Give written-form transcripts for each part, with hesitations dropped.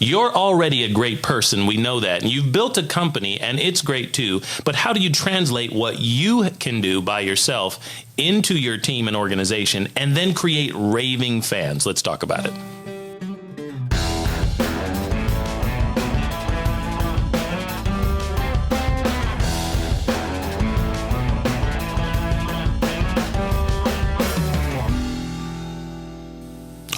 You're already a great person. We know that. And you've built a company, and it's great too. But how do you translate what you can do by yourself into your team and organization and then create raving fans? Let's talk about it.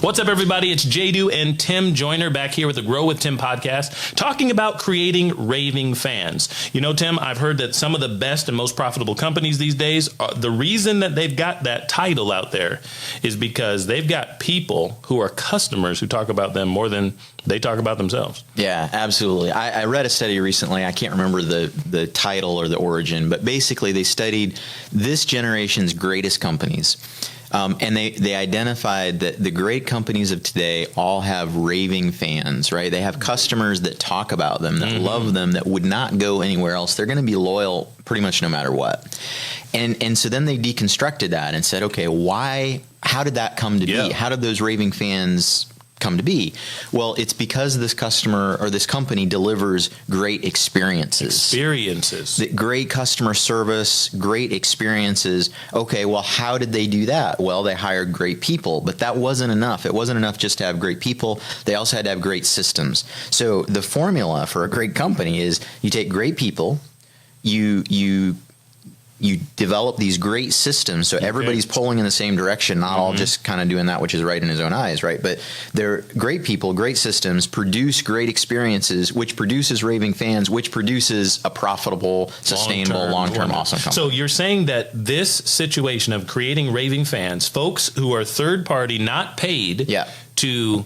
What's up, everybody? It's Jadu and Tim Joyner back here with the Grow with Tim podcast, talking about creating raving fans. You know, Tim, I've heard that some of the best and most profitable companies these days, the reason that they've got that title out there is because they've got people who are customers who talk about them more than they talk about themselves. Yeah, absolutely. I read a study recently. I can't remember the title or the origin, but basically they studied this generation's greatest companies. And they identified that the great companies of today all have raving fans, right? They have customers that talk about them, that love them, that would not go anywhere else. They're going to be loyal pretty much no matter what. And so then they deconstructed that and said, okay, how did that come to be? How did those raving fans come to be? Well, it's because this customer or this company delivers great experiences. Great customer service, great experiences. Okay, well, how did they do that? Well, they hired great people, but that wasn't enough. It wasn't enough just to have great people. They also had to have great systems. So the formula for a great company is you take great people, you develop these great systems so everybody's pulling in the same direction, not all just kind of doing that which is right in his own eyes, right? But they're great people, great systems, produce great experiences, which produces raving fans, which produces a profitable, sustainable, long-term awesome company. So you're saying that this situation of creating raving fans, folks who are third-party, not paid to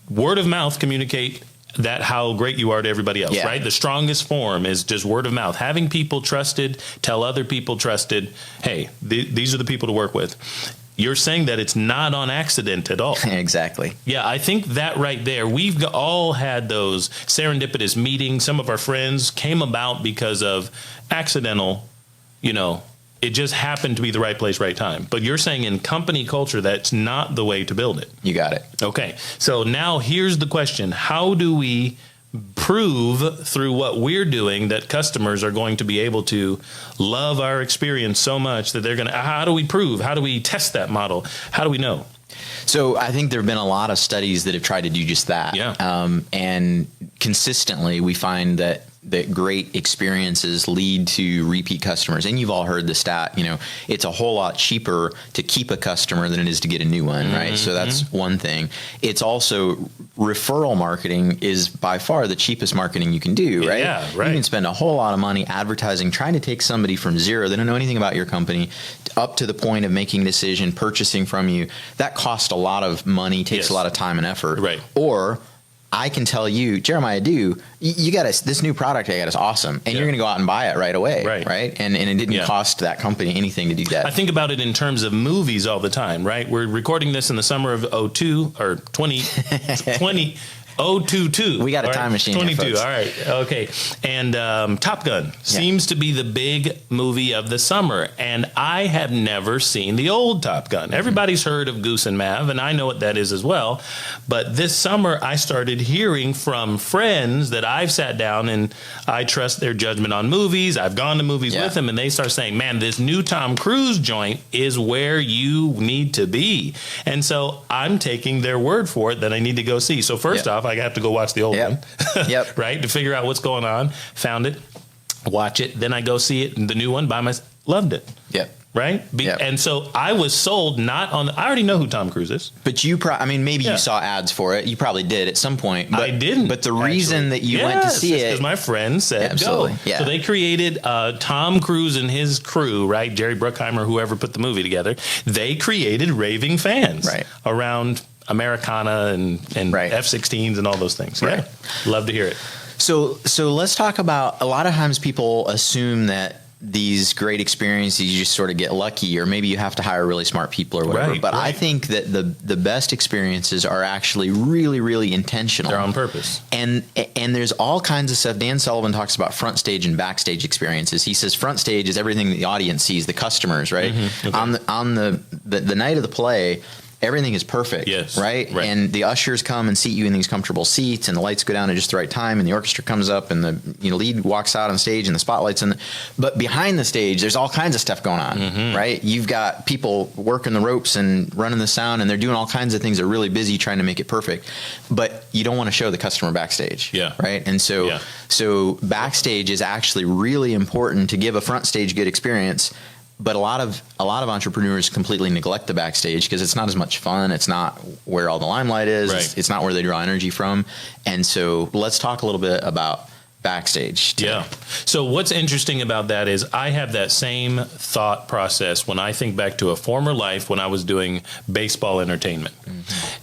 word of mouth communicate that how great you are to everybody else, right? The strongest form is just word of mouth. Having people trusted, tell other people trusted, hey, these are the people to work with. You're saying that it's not on accident at all. Exactly. Yeah, I think that right there, we've all had those serendipitous meetings. Some of our friends came about because of accidental, it just happened to be the right place, right time. But you're saying in company culture, that's not the way to build it. You got it. Okay. So now here's the question. How do we prove through what we're doing that customers are going to be able to love our experience so much that they're going to, how do we prove? How do we test that model? How do we know? So I think there have been a lot of studies that have tried to do just that. And consistently we find that great experiences lead to repeat customers. And you've all heard the stat, it's a whole lot cheaper to keep a customer than it is to get a new one, right? So that's one thing. It's also referral marketing is by far the cheapest marketing you can do, right? Yeah, right. You can spend a whole lot of money advertising, trying to take somebody from zero, they don't know anything about your company, up to the point of making a decision, purchasing from you. That costs a lot of money, takes a lot of time and effort. Right. Or I can tell you, Jeremiah, you got this new product I got is awesome, and you're going to go out and buy it right away, right? And it didn't cost that company anything to do that. I think about it in terms of movies all the time, right? We're recording this in the summer of 02 or 2022. We got a time machine. 22. Here, folks. All right. Okay. And Top Gun seems to be the big movie of the summer. And I have never seen the old Top Gun. Everybody's heard of Goose and Mav, and I know what that is as well. But this summer, I started hearing from friends that I've sat down and I trust their judgment on movies. I've gone to movies with them, and they start saying, man, this new Tom Cruise joint is where you need to be. And so I'm taking their word for it that I need to go see. So first off, I have to go watch the old one, right, to figure out what's going on. Found it, watch it, then I go see it, the new one by myself. Loved it. Right? And so I was sold not on, I already know who Tom Cruise is. But you maybe you saw ads for it. You probably did at some point. But I didn't. But the reason that you went to see it. Because my friend said go. So they created Tom Cruise and his crew, right? Jerry Bruckheimer, whoever put the movie together. They created raving fans around Americana and F-16s and all those things. Love to hear it. So let's talk about, a lot of times people assume that these great experiences, you just sort of get lucky, or maybe you have to hire really smart people or whatever. But I think that the best experiences are actually really, really intentional. They're on purpose. And there's all kinds of stuff. Dan Sullivan talks about front stage and backstage experiences. He says front stage is everything that the audience sees, the customers, right? On the night of the play, everything is perfect. Yes. Right? Right. And the ushers come and seat you in these comfortable seats, and the lights go down at just the right time, and the orchestra comes up, and the lead walks out on stage, and the spotlight's in. But behind the stage, there's all kinds of stuff going on. Right? You've got people working the ropes and running the sound, and they're doing all kinds of things. They're really busy trying to make it perfect. But you don't want to show the customer backstage. Yeah. Right? And so backstage is actually really important to give a front stage good experience. But a lot of entrepreneurs completely neglect the backstage because it's not as much fun. It's not where all the limelight is. Right. It's not where they draw energy from. And so let's talk a little bit about backstage today. Yeah. So what's interesting about that is I have that same thought process when I think back to a former life when I was doing baseball entertainment.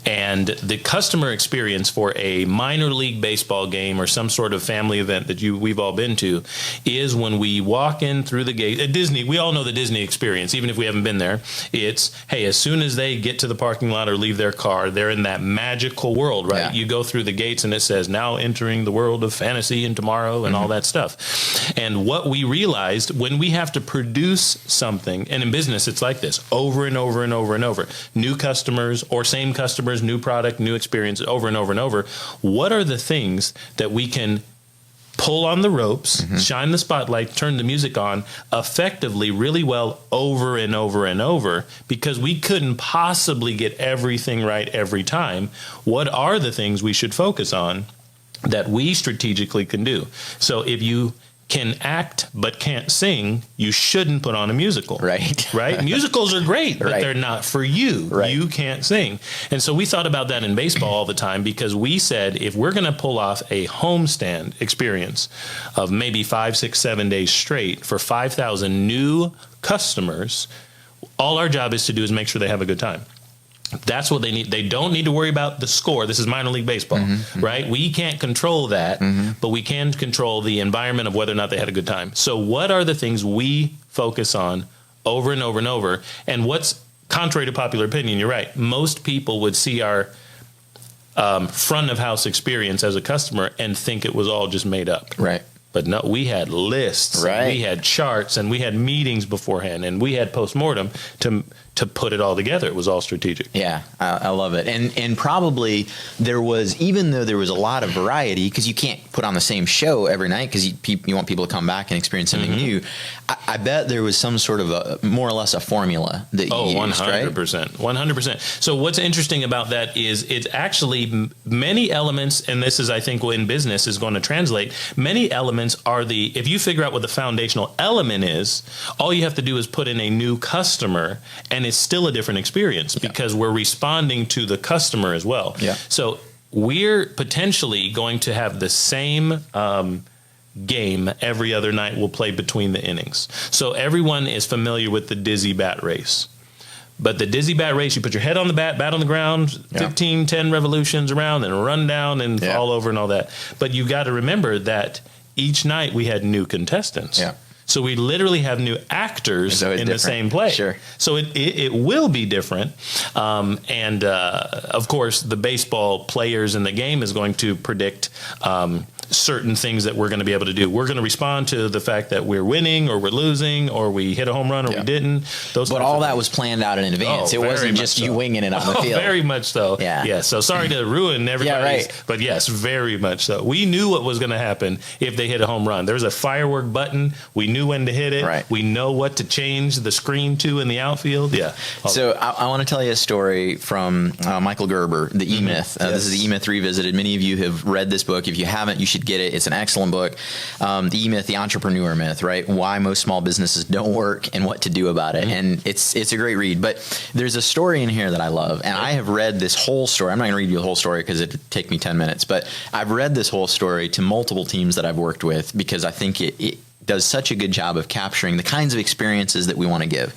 And the customer experience for a minor league baseball game or some sort of family event that we've all been to is when we walk in through the gate at Disney. We all know the Disney experience, even if we haven't been there. It's, hey, as soon as they get to the parking lot or leave their car, they're in that magical world, right? Yeah. You go through the gates and it says, now entering the world of fantasy and tomorrow and all that stuff. And what we realized when we have to produce something, and in business it's like this, over and over and over and over, new customers or same customers, new product, new experience, over and over and over, what are the things that we can pull on the ropes, shine the spotlight, turn the music on effectively really well over and over and over, because we couldn't possibly get everything right every time. What are the things we should focus on that we strategically can do? So if you can act but can't sing, you shouldn't put on a musical. Right. Right? Musicals are great, but Right. they're not for you. Right. You can't sing. And so we thought about that in baseball all the time, because we said if we're going to pull off a homestand experience of maybe 5, 6, 7 days straight for 5,000 new customers, all our job is to do is make sure they have a good time. That's what they need. They don't need to worry about the score. This is minor league baseball, right? We can't control that, but we can control the environment of whether or not they had a good time. So what are the things we focus on over and over and over? And what's contrary to popular opinion, you're right. Most people would see our front of house experience as a customer and think it was all just made up. Right. But no, we had lists, Right. we had charts, and we had meetings beforehand, and we had postmortem to put it all together. It was all strategic. Yeah, I love it. And probably there was, even though there was a lot of variety, because you can't put on the same show every night because you want people to come back and experience something new. I bet there was some sort of a more or less a formula that you used, 100%. right? 100%. So what's interesting about that is it's actually many elements, and this is, I think, in business is going to translate. Many elements are if you figure out what the foundational element is, all you have to do is put in a new customer, and it's still a different experience because we're responding to the customer as well. Yeah. So we're potentially going to have the same game every other night. We'll play between the innings. So everyone is familiar with the dizzy bat race. But the dizzy bat race, you put your head on the bat on the ground, 15, 10 revolutions around, and run down and fall over and all that. But you got to remember that each night we had new contestants. Yeah. So we literally have new actors in the same play. Sure. So it will be different. And of course, the baseball players in the game is going to predict certain things that we're going to be able to do. We're going to respond to the fact that we're winning or we're losing or we hit a home run or we didn't. But all that was planned out in advance. It wasn't just you winging it on the field. Very much so. Yeah. Yes. So sorry to ruin everybody's, but yes, very much so. We knew what was going to happen if they hit a home run. There's a firework button. We knew when to hit it. Right. We know what to change the screen to in the outfield. Yeah. So I want to tell you a story from Michael Gerber, The E-Myth. This is The E-Myth Revisited. Many of you have read this book. If you haven't, you should get it. It's an excellent book. The E-Myth, the entrepreneur myth, right? Why most small businesses don't work and what to do about it. And it's a great read. But there's a story in here that I love. And I have read this whole story. I'm not going to read you the whole story because it'd take me 10 minutes. But I've read this whole story to multiple teams that I've worked with because I think it does such a good job of capturing the kinds of experiences that we want to give.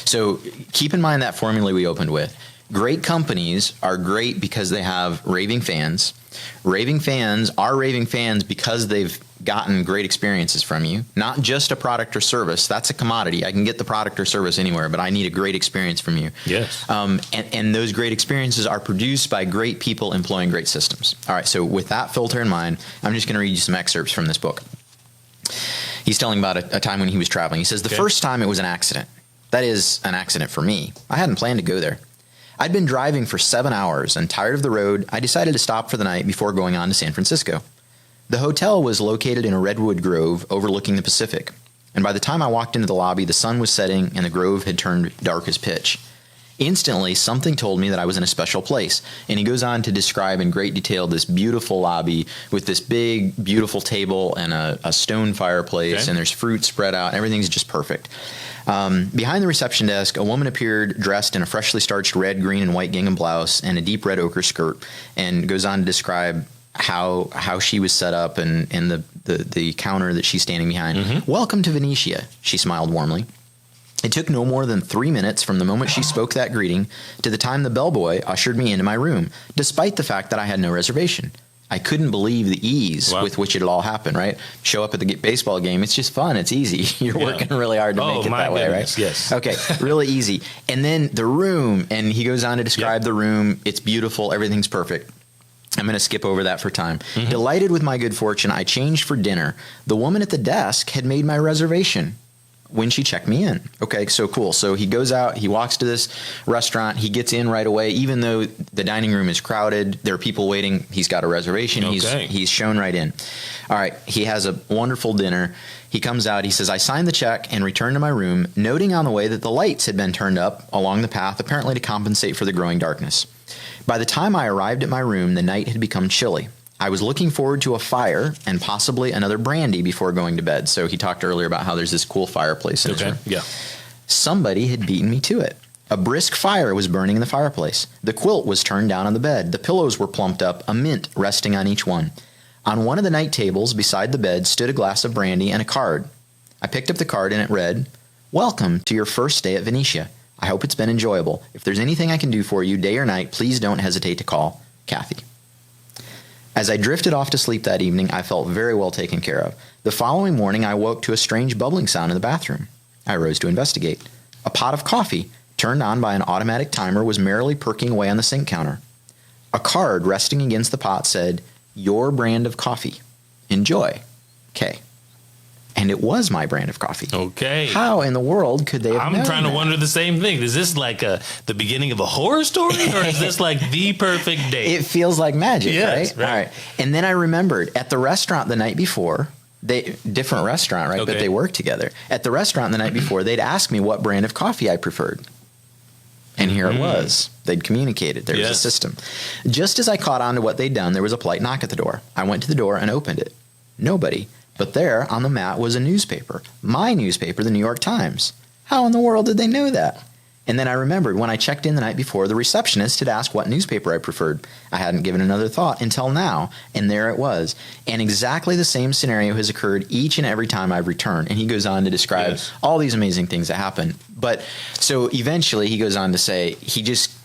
So keep in mind that formula we opened with. Great companies are great because they have raving fans. Raving fans are raving fans because they've gotten great experiences from you, not just a product or service. That's a commodity. I can get the product or service anywhere, but I need a great experience from you. Yes. And those great experiences are produced by great people employing great systems. All right, so with that filter in mind, I'm just going to read you some excerpts from this book. He's telling about a time when he was traveling. He says, the first time it was an accident. That is an accident for me. I hadn't planned to go there. I'd been driving for 7 hours and tired of the road, I decided to stop for the night before going on to San Francisco. The hotel was located in a redwood grove overlooking the Pacific, and by the time I walked into the lobby, the sun was setting and the grove had turned dark as pitch. Instantly, something told me that I was in a special place, and he goes on to describe in great detail this beautiful lobby with this big, beautiful table and a stone fireplace, and there's fruit spread out, and everything's just perfect. Behind the reception desk, a woman appeared dressed in a freshly starched red, green, and white gingham blouse and a deep red ochre skirt, and goes on to describe how she was set up and the counter that she's standing behind. Mm-hmm. "Welcome to Venetia," she smiled warmly. It took no more than 3 minutes from the moment she spoke that greeting to the time the bellboy ushered me into my room, despite the fact that I had no reservation. I couldn't believe the ease with which it all happened, right? Show up at the baseball game. It's just fun. It's easy. You're working really hard to make it that way, right? Yes. Okay, really easy. And then the room, and he goes on to describe the room. It's beautiful. Everything's perfect. I'm going to skip over that for time. Mm-hmm. Delighted with my good fortune, I changed for dinner. The woman at the desk had made my reservation when she checked me in. Okay, so cool. So he goes out, he walks to this restaurant, he gets in right away, even though the dining room is crowded, there are people waiting, he's got a reservation, he's shown right in. All right, he has a wonderful dinner. He comes out, he says, I signed the check and returned to my room, noting on the way that the lights had been turned up along the path, apparently to compensate for the growing darkness. By the time I arrived at my room, the night had become chilly. I was looking forward to a fire and possibly another brandy before going to bed. So he talked earlier about how there's this cool fireplace in his room. Yeah. Somebody had beaten me to it. A brisk fire was burning in the fireplace. The quilt was turned down on the bed. The pillows were plumped up, a mint resting on each one. On one of the night tables beside the bed stood a glass of brandy and a card. I picked up the card and it read, "Welcome to your first day at Venetia. I hope it's been enjoyable. If there's anything I can do for you, day or night, please don't hesitate to call. Kathy." As I drifted off to sleep that evening, I felt very well taken care of. The following morning, I woke to a strange bubbling sound in the bathroom. I rose to investigate. A pot of coffee, turned on by an automatic timer, was merrily perking away on the sink counter. A card resting against the pot said, "Your brand of coffee. Enjoy. K." And it was my brand of coffee. Okay. How in the world could they have known I'm trying to that? wonder the same thing. Is this like the beginning of a horror story, or is this like the perfect date? It feels like magic, Yes, right? right. All right. And then I remembered at the restaurant the night before, different restaurant, right? Okay. But they worked together. At the restaurant the night before, they'd asked me what brand of coffee I preferred. And here it was. They'd communicated. There was a system. Just as I caught on to what they'd done, there was a polite knock at the door. I went to the door and opened it. Nobody. But there on the mat was a newspaper. My newspaper, the New York Times. How in the world did they know that? And then I remembered when I checked in the night before, the receptionist had asked what newspaper I preferred. I hadn't given another thought until now, and there it was. And exactly the same scenario has occurred each and every time I've returned. And he goes on to describe all these amazing things that happen. But so eventually he goes on to say he just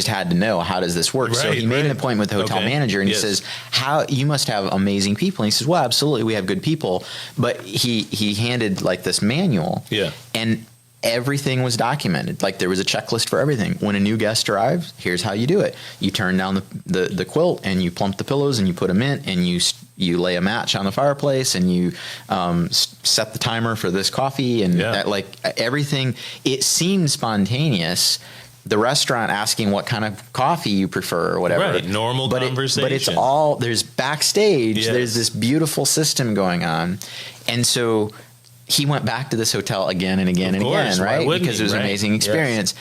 had to know, how does this work? So he made an appointment with the hotel manager, and he says, "How you must have amazing people." And he says, "Well, absolutely, we have good people." But he handed like this manual, and everything was documented. Like there was a checklist for everything. When a new guest arrives, here's how you do it: you turn down the quilt, and you plump the pillows, and you put them in, and you lay a match on the fireplace, and you set the timer for this coffee, and that, like everything. It seemed spontaneous. The restaurant asking what kind of coffee you prefer or whatever. Right, normal conversation. But it's all, there's backstage, there's this beautiful system going on. And so he went back to this hotel again and again and again, right? Because it was an amazing experience.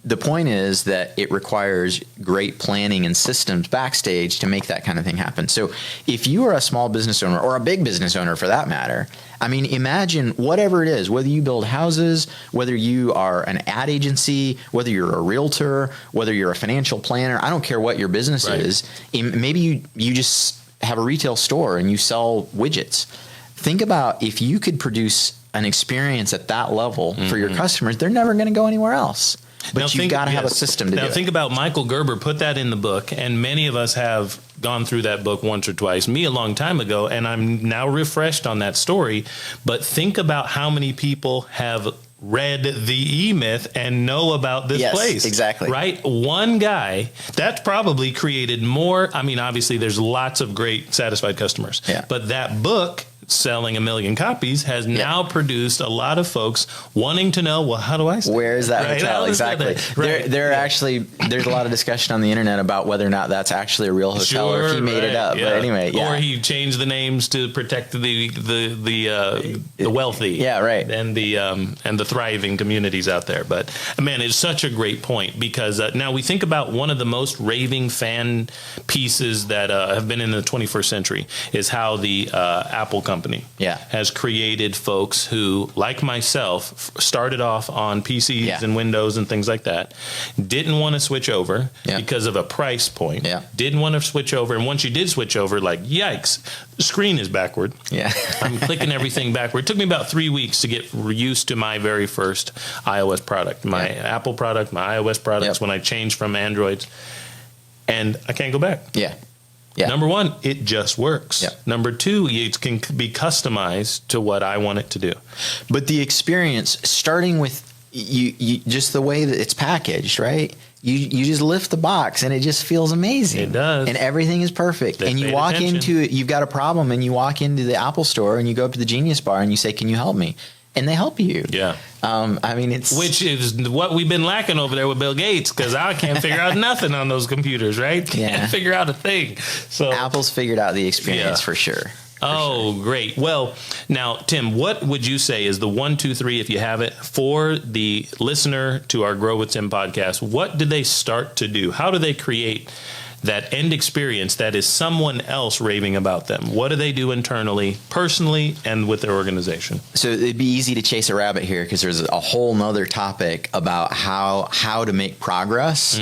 The point is that it requires great planning and systems backstage to make that kind of thing happen. So if you are a small business owner, or a big business owner for that matter, I mean, imagine whatever it is, whether you build houses, whether you are an ad agency, whether you're a realtor, whether you're a financial planner, I don't care what your business is. Maybe you just have a retail store and you sell widgets. Think about if you could produce an experience at that level for your customers, they're never going to go anywhere else. But you've got to have a system to do it. Now think about Michael Gerber put that in the book, and many of us have gone through that book once or twice, me a long time ago, and I'm now refreshed on that story. But think about how many people have read the E-Myth and know about this place. Exactly. Right? One guy, that's probably created more. I mean, obviously there's lots of great satisfied customers, but that book selling 1 million copies has now produced a lot of folks wanting to know, well, how do I stay? Where is that Right? hotel? Exactly. There actually, there's a lot of discussion on the internet about whether or not that's actually a real hotel or if he made it up. Yeah. But anyway, or he changed the names to protect the wealthy. Yeah, right. And the thriving communities out there. But man, it's such a great point, because now we think about one of the most raving fan pieces that have been in the 21st century is how the Apple company has created folks who, like myself, started off on PCs and Windows and things like that, didn't want to switch over because of a price point, didn't want to switch over. And once you did switch over, like, yikes, the screen is backward. Yeah. I'm clicking everything backward. It took me about 3 weeks to get used to my very first iOS product, my Apple product, my iOS products when I changed from Androids. And I can't go back. Yeah. Number one, it just works. Yeah. Number two, it can be customized to what I want it to do. But the experience, starting with you just the way that it's packaged, right? You just lift the box and it just feels amazing. It does. And everything is perfect. And you walk into it, you've got a problem, and you walk into the Apple store and you go up to the Genius Bar and you say, "Can you help me?" And they help you. Yeah. I mean, which is what we've been lacking over there with Bill Gates, because I can't figure out nothing on those computers, right? Can't figure out a thing. So Apple's figured out the experience for sure. Great. Well, now, Tim, what would you say is the 1, 2, 3, if you have it, for the listener to our Grow with Tim podcast? What do they start to do? How do they create that end experience that is someone else raving about them? What do they do internally, personally, and with their organization? So it'd be easy to chase a rabbit here, because there's a whole nother topic about how to make progress.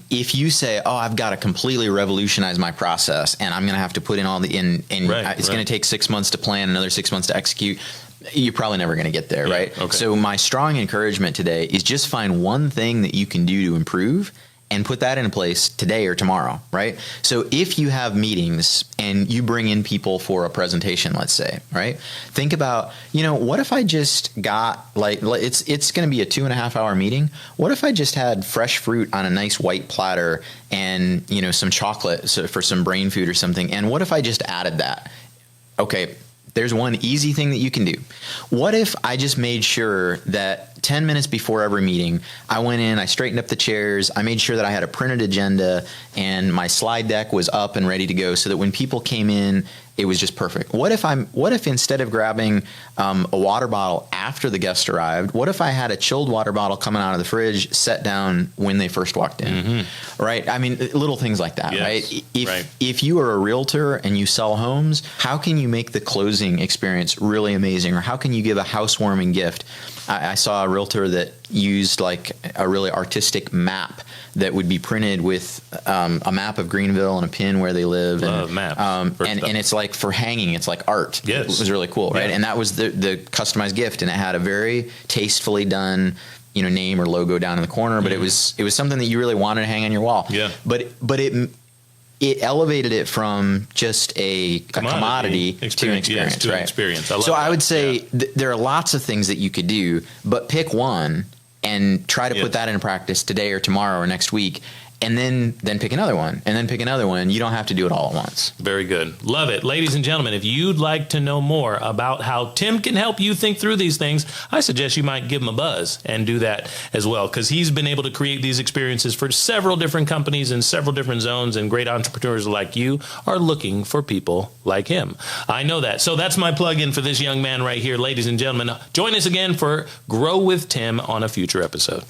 If you say, "Oh, I've got to completely revolutionize my process, and I'm going to have to put in all the it's going to take 6 months to plan, another 6 months to execute," you're probably never going to get there, right? Okay. So my strong encouragement today is just find one thing that you can do to improve and put that in place today or tomorrow, right? So if you have meetings and you bring in people for a presentation, let's say, right? Think about, what if I just got it's going to be a 2.5 hour meeting. What if I just had fresh fruit on a nice white platter and, some chocolate for some brain food or something? And what if I just added that? Okay, there's one easy thing that you can do. What if I just made sure that 10 minutes before every meeting, I went in, I straightened up the chairs, I made sure that I had a printed agenda and my slide deck was up and ready to go, so that when people came in, it was just perfect. What if instead of grabbing a water bottle after the guest arrived, what if I had a chilled water bottle coming out of the fridge, set down when they first walked in? Right? I mean, little things like that, right? If you are a realtor and you sell homes, how can you make the closing experience really amazing? Or how can you give a housewarming gift? I saw a realtor that used like a really artistic map that would be printed with a map of Greenville and a pin where they live. Love maps. And it's like for hanging, it's like art. Yes. It was really cool, right? And that was the customized gift, and it had a very tastefully done name or logo down in the corner, but it was something that you really wanted to hang on your wall. Yeah. But it elevated it from just a commodity to an experience, right? Experience. I would say there are lots of things that you could do, but pick one and try to put that into practice today or tomorrow or next week. And then pick another one, and then pick another one. You don't have to do it all at once. Very good. Love it. Ladies and gentlemen, if you'd like to know more about how Tim can help you think through these things, I suggest you might give him a buzz and do that as well, because he's been able to create these experiences for several different companies in several different zones, and great entrepreneurs like you are looking for people like him. I know that. So that's my plug-in for this young man right here. Ladies and gentlemen, join us again for Grow with Tim on a future episode.